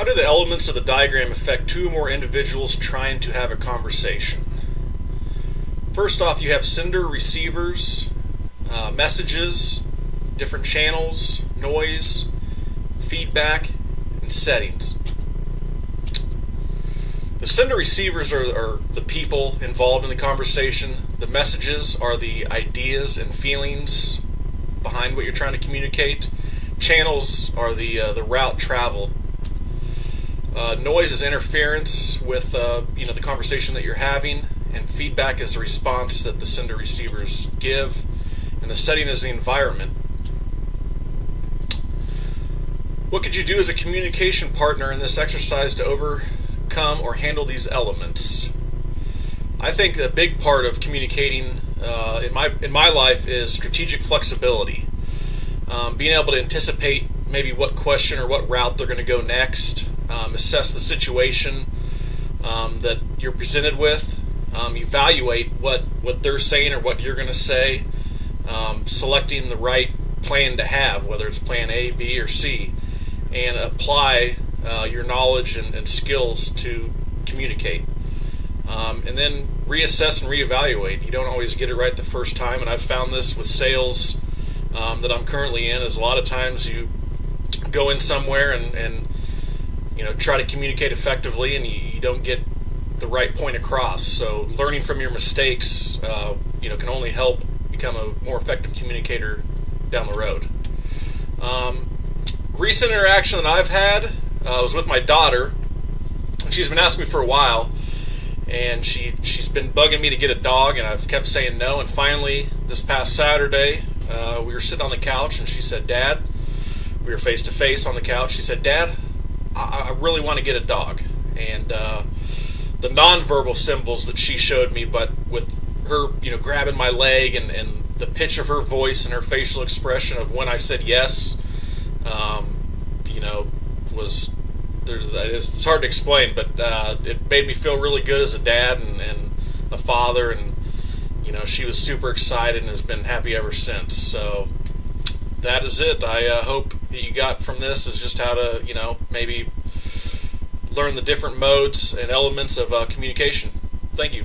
How do the elements of the diagram affect two or more individuals trying to have a conversation? First off, you have sender, receivers, messages, different channels, noise, feedback, and settings. The sender receivers are the people involved in the conversation. The messages are the ideas and feelings behind what you're trying to communicate. Channels are the route traveled. Noise is interference with the conversation that you're having, and feedback is the response that the sender receivers give, and the setting is the environment. What could you do as a communication partner in this exercise to overcome or handle these elements? I think a big part of communicating in my life is strategic flexibility. Being able to anticipate maybe what question or what route they're going to go next, assess the situation that you're presented with, evaluate what they're saying or what you're going to say, selecting the right plan to have, whether it's plan A, B, or C, and apply your knowledge and skills to communicate. And then reassess and reevaluate. You don't always get it right the first time, and I've found this with sales that I'm currently in, is a lot of times you go in somewhere and try to communicate effectively, and you don't get the right point across. So learning from your mistakes can only help become a more effective communicator down the road. Recent interaction that I've had was with my daughter. She's been asking me for a while, and she's been bugging me to get a dog, and I've kept saying no. And finally, this past Saturday, we were sitting on the couch, and she said, "Dad," we were face to face on the couch. She said, "Dad, I really want to get a dog." And the nonverbal symbols that she showed me, but with her, grabbing my leg and the pitch of her voice and her facial expression of when I said yes, was there. It's hard to explain, but it made me feel really good as a dad and a father, and she was super excited and has been happy ever since. So that is it. I hope that you got from this is just how to maybe learn the different modes and elements of communication. Thank you.